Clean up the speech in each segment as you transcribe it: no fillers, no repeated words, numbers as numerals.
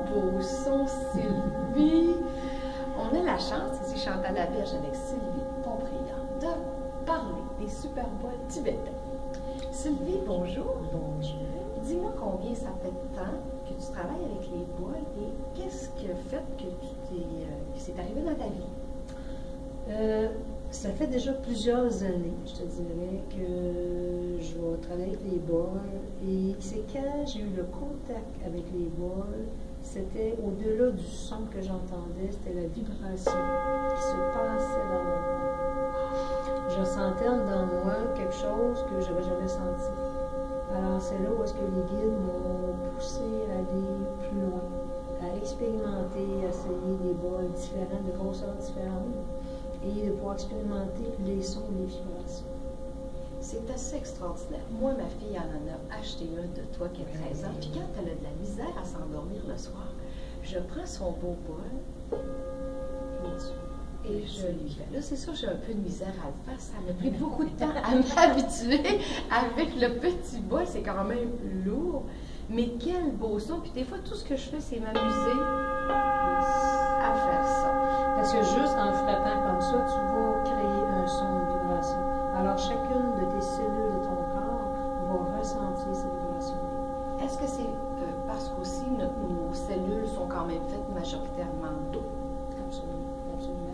beau son, Sylvie. On a la chance, ici Chantal Laberge avec Sylvie Pontbriand, de parler des super bols tibétains. Sylvie, bonjour. Bonjour. Dis-moi combien ça fait de temps que tu travailles avec les bols et qu'est-ce qui a fait que c'est arrivé dans ta vie? Ça fait déjà plusieurs années, je te dirais, que je vais travailler avec les bols. Et c'est quand j'ai eu le contact avec les bols, c'était au-delà du son que j'entendais, c'était la vibration qui se passait dans mon corps. Je sentais dans moi quelque chose que je n'avais jamais senti. Alors c'est là où est-ce que les guides m'ont poussé à aller plus loin, à expérimenter, à essayer des bols différents, de grosseurs différentes, et de pouvoir expérimenter les sons et les vibrations. C'est assez extraordinaire. Moi, ma fille en a acheté un de toi qui a 13 ans, puis quand elle a de la misère à s'endormir le soir, je prends son beau bol et je lui fais. Là, c'est sûr, j'ai un peu de misère à le faire. Ça m'a pris beaucoup de temps à m'habituer avec le petit bol. C'est quand même lourd. Mais quel beau son. Puis des fois, tout ce que je fais, c'est m'amuser à faire ça. Parce que juste en frappant comme ça, tu vas créer un son de vibration. Alors, chacune de tes cellules de ton corps va ressentir ces vibrations-là. Est-ce que c'est parce qu'aussi nos cellules sont quand même faites majoritairement d'eau? Absolument, absolument.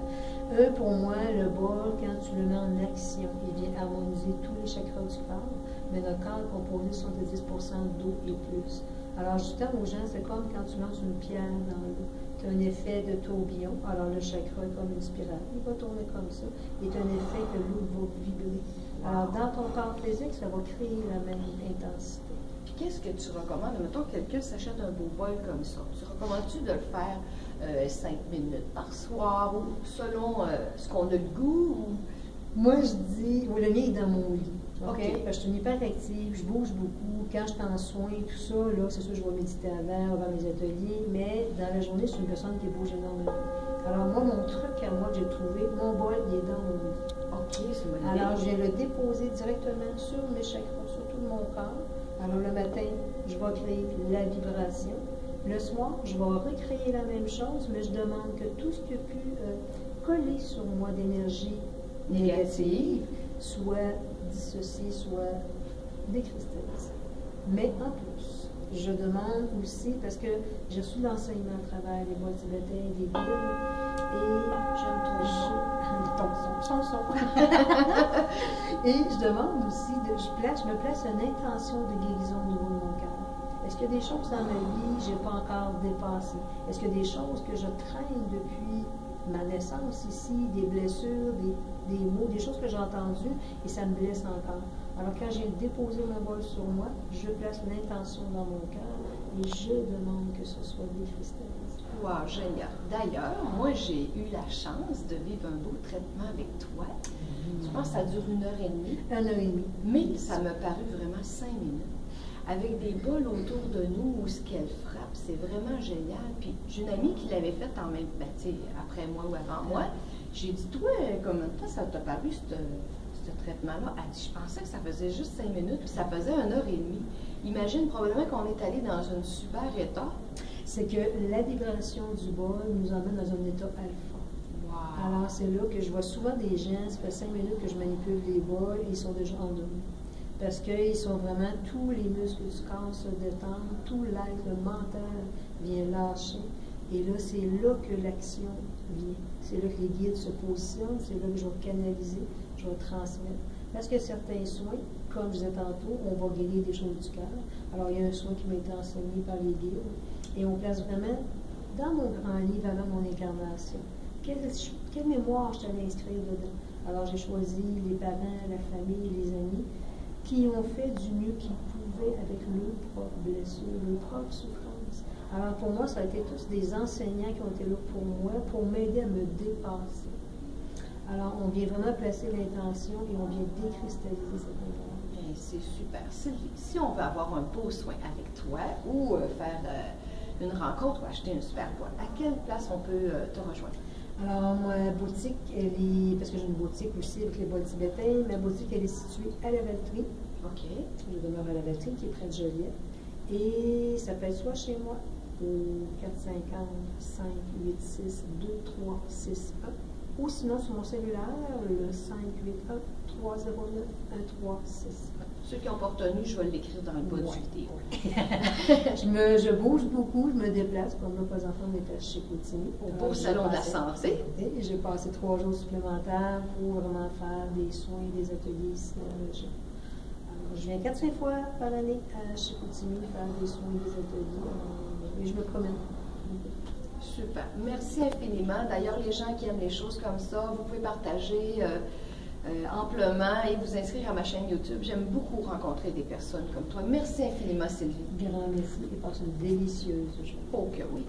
Pour moi, le bol, quand tu le mets en action, il vient harmoniser tous les chakras du corps, mais notre corps est composé 70% d'eau et plus. Alors, je dis aux gens, c'est comme quand tu lances une pierre dans l'eau. Tu as un effet de tourbillon, alors le chakra est comme une spirale, il va tourner comme ça, et tu as un effet que l'eau va vibrer. Alors, dans ton corps physique, ça va créer la même intensité. Puis qu'est-ce que tu recommandes? Mettons que quelqu'un s'achète un beau bol comme ça. Tu recommandes-tu de le faire 5 minutes par soir ou selon ce qu'on a le goût? Ou... Moi, je dis, le mien est dans mon lit. OK. Parce que je suis une hyperactive, je bouge beaucoup. Quand je suis en soins, tout ça, là, c'est sûr que je vais méditer avant mes ateliers, mais dans la journée, je suis une personne qui bouge énormément. Alors, moi, mon truc à moi que j'ai trouvé, mon bol, il est dans mon lit. OK, c'est une bonne idée. Alors, je viens le déposer directement sur mes chakras, sur tout mon corps. Alors, le matin, je vais créer la vibration. Le soir, je vais recréer la même chose, mais je demande que tout ce qui a pu coller sur moi d'énergie négative soit dissocié, soit décristallisé. Mais en plus, je demande aussi, parce que j'ai reçu l'enseignement à travers les bois tibétains, des guides, et j'aime ton son. Et je demande aussi, je me place une intention de guérison au niveau de mon cœur. Est-ce qu'il y a des choses dans ma vie que je n'ai pas encore dépassées? Est-ce qu'il y a des choses que je traîne depuis ma naissance ici, des blessures, des mots, des choses que j'ai entendues et ça me blesse encore? Alors quand j'ai déposé mon bol sur moi, je place une intention dans mon cœur et je demande que ce soit décristallisé. Wow, génial. D'ailleurs, moi j'ai eu la chance de vivre un beau traitement avec toi. Je pense que ça dure 1h30. 1h30. Mais ça m'a paru vraiment 5 minutes. Avec des bols autour de nous où ce qu'elle frappe, c'est vraiment génial. Puis j'ai une amie qui l'avait fait en même temps, après moi ou avant moi. J'ai dit, toi, combien de temps ça t'a paru ce traitement-là? Elle dit, je pensais que ça faisait juste 5 minutes, puis ça faisait 1h30. Imagine probablement qu'on est allé dans un super état. C'est que la vibration du bol nous emmène dans un état alpha. Wow. Alors c'est là que je vois souvent des gens, ça fait 5 minutes que je manipule les bols et ils sont déjà endormis. Parce qu'ils sont vraiment, tous les muscles du corps se détendent, tout l'être, le mental vient lâcher. Et là, c'est là que l'action vient. C'est là que les guides se positionnent, c'est là que je vais canaliser, je vais transmettre. Parce que certains soins, comme je disais tantôt, on va guérir des choses du cœur. Alors, il y a un soin qui m'a été enseigné par les guides. Et on place vraiment, dans mon grand livre avant mon incarnation, quelle mémoire je t'allais inscrire dedans. Alors, j'ai choisi les parents, la famille, les amis, qui ont fait du mieux qu'ils pouvaient avec leurs propres blessures, leurs propres souffrances. Alors pour moi, ça a été tous des enseignants qui ont été là pour moi, pour m'aider à me dépasser. Alors on vient vraiment placer l'intention et on vient décristalliser cette intention. C'est super. Si on veut avoir un beau soin avec toi ou faire une rencontre ou acheter un super bol, à quelle place on peut te rejoindre? Alors, ma boutique, elle est, parce que j'ai une boutique aussi avec les bols tibétains, ma boutique, elle est située à la Valtrie. OK. Je demeure à la Valtrie, qui est près de Joliette. Et ça peut être soit chez moi au 450-586-2361. Ou sinon sur mon cellulaire, le 581-309-1361. Ceux qui n'ont pas retenu, je vais l'écrire dans le bas du vidéo. Je bouge beaucoup, je me déplace. Comme là, pas enfant, on était chez Coutini. Au beau salon de la santé. Et j'ai passé 3 jours supplémentaires pour vraiment faire des soins, des ateliers ici dans la région. Alors, je viens 4-5 fois par année chez Coutini faire des soins, des ateliers. Et je me promène. Super. Merci infiniment. D'ailleurs, les gens qui aiment les choses comme ça, vous pouvez partager amplement et vous inscrire à ma chaîne YouTube. J'aime beaucoup rencontrer des personnes comme toi. Merci infiniment, Sylvie. Grand merci et passe une délicieuse journée. Oh que oui.